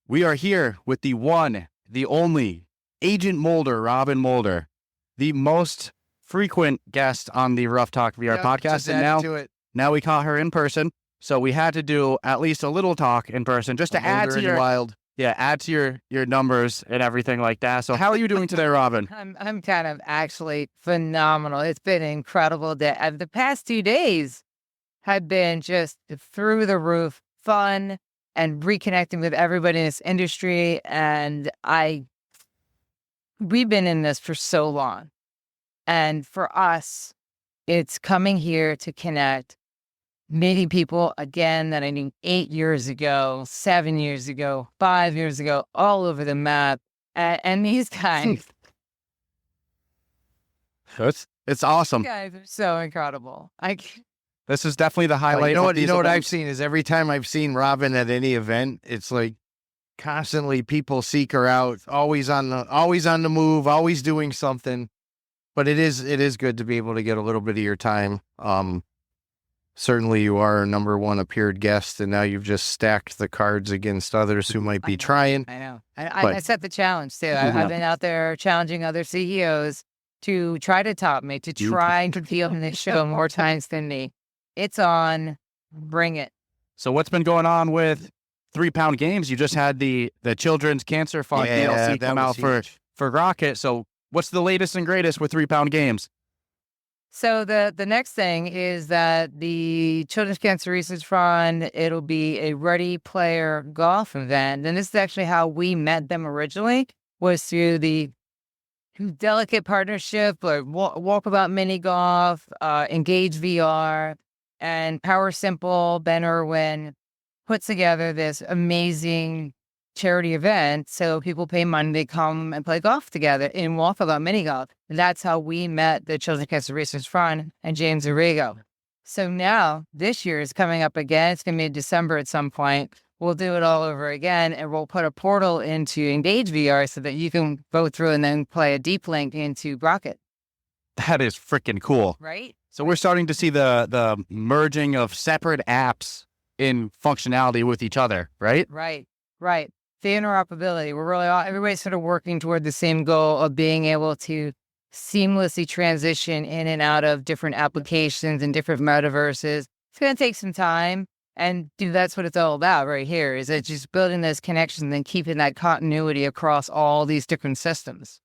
We are here with the one, the only Agent Moulder, Robin Moulder, the most frequent guest on the Ruff Talk VR podcast. And now we caught her in person. So we had to do at least a little talk in person just to add to your numbers and everything like that. So how are you doing today, Robin? I'm kind of actually phenomenal. It's been an incredible day. The past 2 days have been just through the roof, fun, and reconnecting with everybody in this industry. And we've been in this for so long. And for us, it's coming here to connect, meeting people again that I knew 8 years ago, 7 years ago, 5 years ago, all over the map. And these guys. It's awesome. These guys are so incredible. This is definitely the highlight. You know what I've seen is every time I've seen Robin at any event, it's like constantly people seek her out, always on the move, always doing something. But it is good to be able to get a little bit of your time. Certainly you are our number one appeared guest, and now you've just stacked the cards against others who might be trying. I know. I set the challenge too. I've been out there challenging other CEOs to try to top me, to try and compete on this show more times than me. It's on. Bring it. So what's been going on with 3 Pound Games? You just had the Children's Cancer Fund DLC come out for Grokit. So what's the latest and greatest with 3 Pound Games? So the next thing is that the Children's Cancer Research Fund, it'll be a Ready Player golf event. And this is actually how we met them originally, was through the delicate partnership, like Walkabout Mini Golf, Engage VR, and Power Simple. Ben Irwin puts together this amazing charity event, so people pay money to come and play golf together in Walkabout Mini Golf. And that's how we met the Children's Cancer Research Fund and James Arrigo. So now this year is coming up again. It's going to be in December at some point. We'll do it all over again, and we'll put a portal into Engage VR so that you can go through and then play a deep link into Grokit. That is freaking cool. Right? So we're starting to see the merging of separate apps in functionality with each other, right? Right. The interoperability. Everybody's sort of working toward the same goal of being able to seamlessly transition in and out of different applications and different metaverses. It's going to take some time. And that's what it's all about right here, is it just building those connections and keeping that continuity across all these different systems.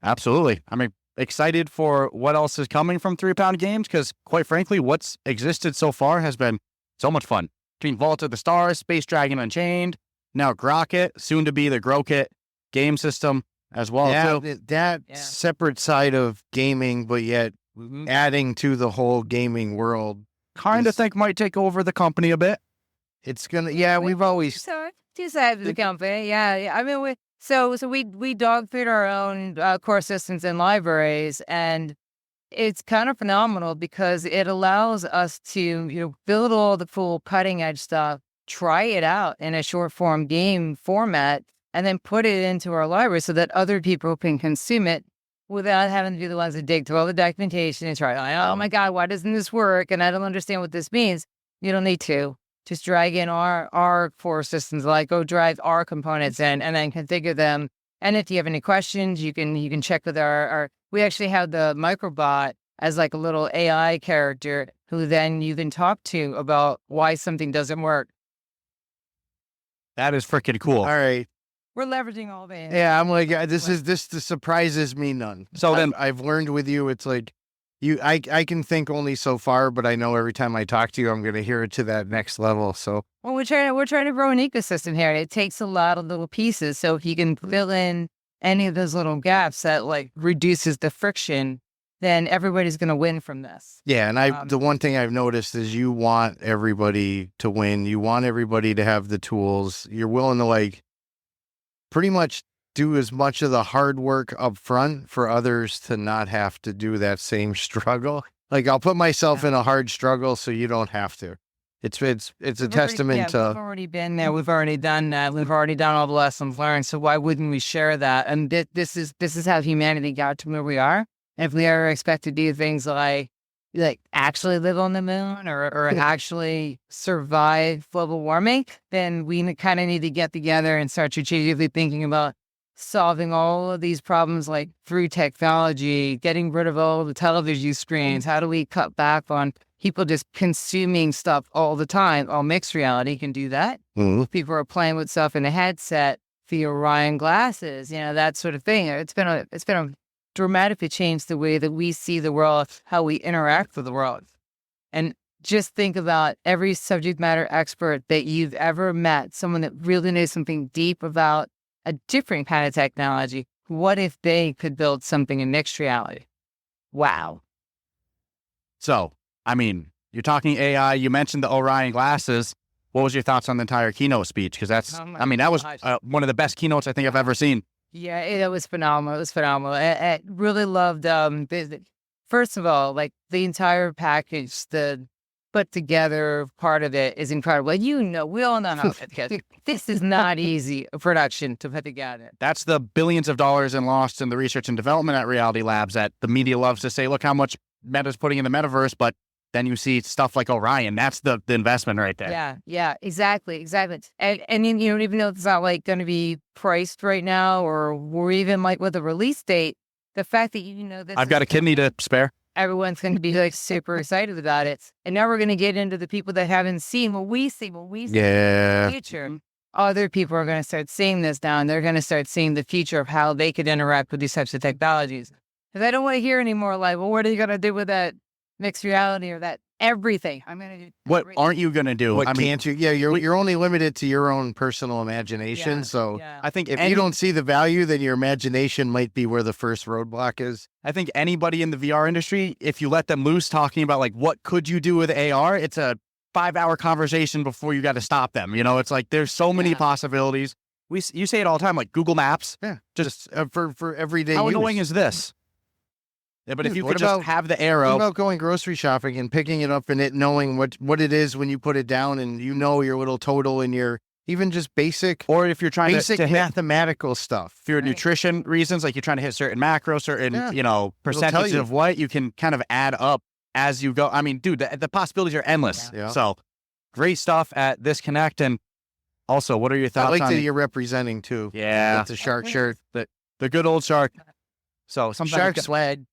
Absolutely. I'm excited for what else is coming from 3 Pound Games, because quite frankly, what's existed so far has been so much fun. Between Vault of the Stars, Space Dragon Unchained, now Grokit, soon to be the Grokit game system as well. Yeah, separate side of gaming, but yet adding to the whole gaming world. Kind of think might take over the company a bit. It's gonna, we've always two sides of the company. Yeah. I mean, we dog food our own core systems and libraries, and it's kind of phenomenal because it allows us to build all the cool cutting edge stuff, try it out in a short form game format, and then put it into our library so that other people can consume it without having to be the ones that dig through all the documentation and try, oh my God, why doesn't this work? And I don't understand what this means. You don't need to. Just drag in our core systems, like go drive our components in and then configure them. And if you have any questions, you can check with our we actually have the microbot as like a little AI character who then you can talk to about why something doesn't work. That is freaking cool. All right. We're leveraging all the. Yeah, I'm like, this surprises me none. So then I've learned with you, it's like I can think only so far, but I know every time I talk to you, I'm going to hear it to that next level. So we're trying to grow an ecosystem here. It takes a lot of little pieces. So if you can fill in any of those little gaps that like reduces the friction, then everybody's going to win from this. Yeah, and the one thing I've noticed is you want everybody to win. You want everybody to have the tools. You're willing to like pretty much do as much of the hard work up front for others to not have to do that same struggle. Like I'll put myself in a hard struggle so you don't have to. It's a testament to. We've already been there. We've already done that. We've already done all the lessons learned. So why wouldn't we share that? And this is how humanity got to where we are. If we ever expect to do things like like actually live on the moon or actually survive global warming, then we kind of need to get together and start strategically thinking about solving all of these problems, like through technology, getting rid of all the television screens. How do we cut back on people just consuming stuff all the time? Well, mixed reality can do that. People are playing with stuff in a headset, the Orion glasses, that sort of thing. It's been a dramatically changed the way that we see the world, how we interact with the world. And just think about every subject matter expert that you've ever met, someone that really knows something deep about a different kind of technology. What if they could build something in mixed reality? Wow. So, I mean, you're talking AI. You mentioned the Orion glasses. What was your thoughts on the entire keynote speech? Because that was one of the best keynotes I think I've ever seen. Yeah, it was phenomenal. It was phenomenal. I really loved, first of all, like the entire package, the put together part of it is incredible. We all know how to put together. This is not easy production to put together. That's the billions of dollars lost in the research and development at Reality Labs that the media loves to say, look how much Meta's putting in the metaverse, but then you see stuff like Orion. That's the investment right there. Yeah, exactly. And even though it's not like going to be priced right now or even like with a release date, the fact that this I've got a kidney to spare. Everyone's going to be like super excited about it. And now we're going to get into the people that haven't seen what we see in the future. Other people are going to start seeing this now, and they're going to start seeing the future of how they could interact with these types of technologies. Because I don't want to hear anymore like, well, what are you going to do with that mixed reality or that everything? I'm going to do what everything. aren't you going to do? What can't you? Yeah, you're only limited to your own personal imagination. I think if you don't see the value, then your imagination might be where the first roadblock is. I think anybody in the VR industry, if you let them loose talking about like what could you do with AR, it's a 5-hour conversation before you got to stop them. It's like there's so many possibilities. You say it all the time, like Google Maps. Yeah, just for everyday use. How annoying is this? Yeah, but if you could just have the arrow. What about going grocery shopping and picking it up and it knowing what it is when you put it down and your little total and your even just basic, or if you're trying to hit mathematical stuff. For your nutrition reasons, like you're trying to hit certain macros, certain percentages of what you can kind of add up as you go. I mean, dude, the possibilities are endless. Yeah. So great stuff at this Connect. And also, what are your thoughts I like on that you're representing too. Yeah, with the shark shirt, the good old shark. So shark swag.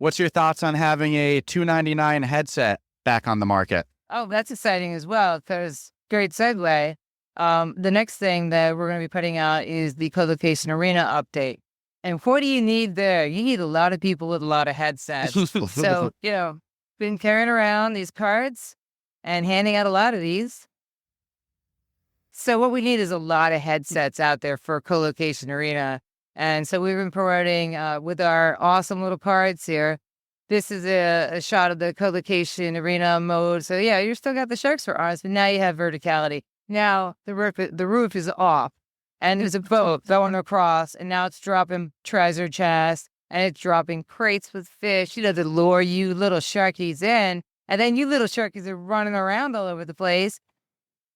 What's your thoughts on having a $299 headset back on the market? Oh, that's exciting as well. Because great segue. The next thing that we're going to be putting out is the Co-Location Arena update. And what do you need there? You need a lot of people with a lot of headsets. So, been carrying around these cards and handing out a lot of these. So what we need is a lot of headsets out there for Co-Location Arena. And so we've been promoting with our awesome little cards here. This is a shot of the Co-Location Arena mode. So yeah, you still got the sharks for arms, but now you have verticality. Now the roof is off, and there's a boat going across, and now it's dropping treasure chests, and it's dropping crates with fish, to lure you little sharkies in. And then you little sharkies are running around all over the place.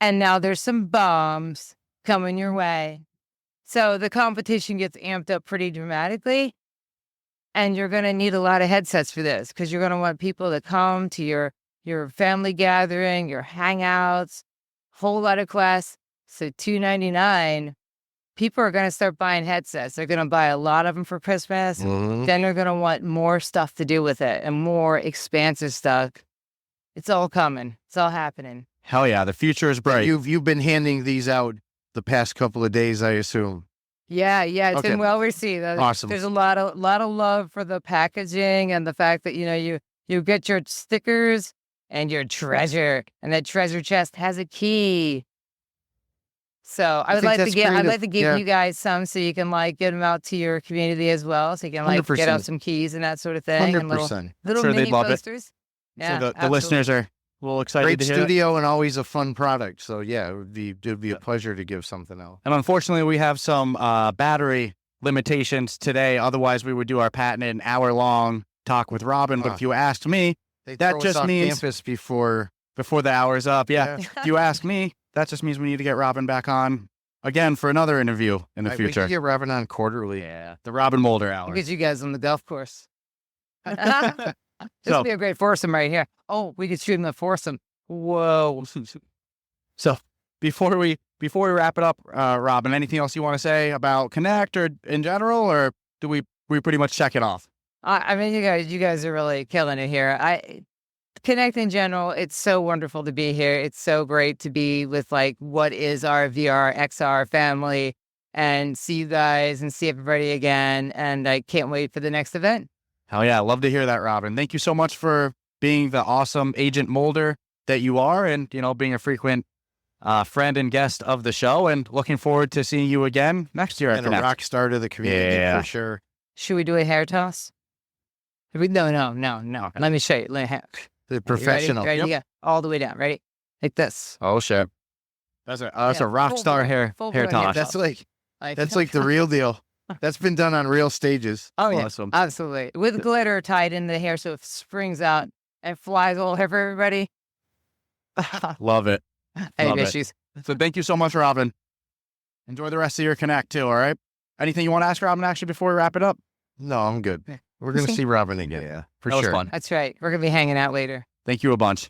And now there's some bombs coming your way. So the competition gets amped up pretty dramatically. And you're going to need a lot of headsets for this because you're going to want people to come to your family gathering, your hangouts, whole lot of class. So $299, people are going to start buying headsets. They're going to buy a lot of them for Christmas. Mm-hmm. Then they're going to want more stuff to do with it and more expansive stuff. It's all coming. It's all happening. Hell yeah, the future is bright. You've been handing these out the past couple of days, I assume. Yeah, it's been well received. Awesome. There's a lot of love for the packaging and the fact that you get your stickers and your treasure, and that treasure chest has a key. So I would like to give you guys some so you can get them out to your community as well, so you can 100%. get out some keys and that sort of thing. 100%. And little Sure, mini they'd love it. posters. Yeah, so the listeners are a little excited Great to hear studio and always a fun product. So yeah, it would be a pleasure to give something out. And unfortunately, we have some battery limitations today. Otherwise, we would do our patented hour-long talk with Robin. But if you asked me, that just means campus before the hour's up. Yeah. If you ask me, that just means we need to get Robin back on again for another interview in the We future. can get Robin on quarterly. Yeah, the Robin Moulder hour. Get you guys on the golf course. This would be a great foursome right here. Oh, we could shoot him a foursome. Whoa. So before we wrap it up, Robin, anything else you want to say about Connect or in general, or do we pretty much check it off? I mean, you guys are really killing it here. Connect in general, it's so wonderful to be here. It's so great to be with like what is our VR XR family and see you guys and see everybody again. And I can't wait for the next event. Hell yeah, I love to hear that, Robin. Thank you so much for being the awesome Agent Moulder that you are, and being a frequent friend and guest of the show. And looking forward to seeing you again next year. And a rock star to the community for sure. Should we do a hair toss? No. Let me show you. The professional. Ready? Yeah, all the way down. Ready? Like this. Oh shit, that's a rock star hair toss. That's like the real deal. That's been done on real stages. Oh yeah, awesome. Absolutely. With glitter tied in the hair so it springs out and flies all over everybody. Love it. Any issues? So thank you so much, Robin. Enjoy the rest of your Connect too. All right. Anything you want to ask Robin actually before we wrap it up? No, I'm good. We're gonna see Robin again. Yeah, for that was sure. fun. That's right. We're gonna be hanging out later. Thank you a bunch.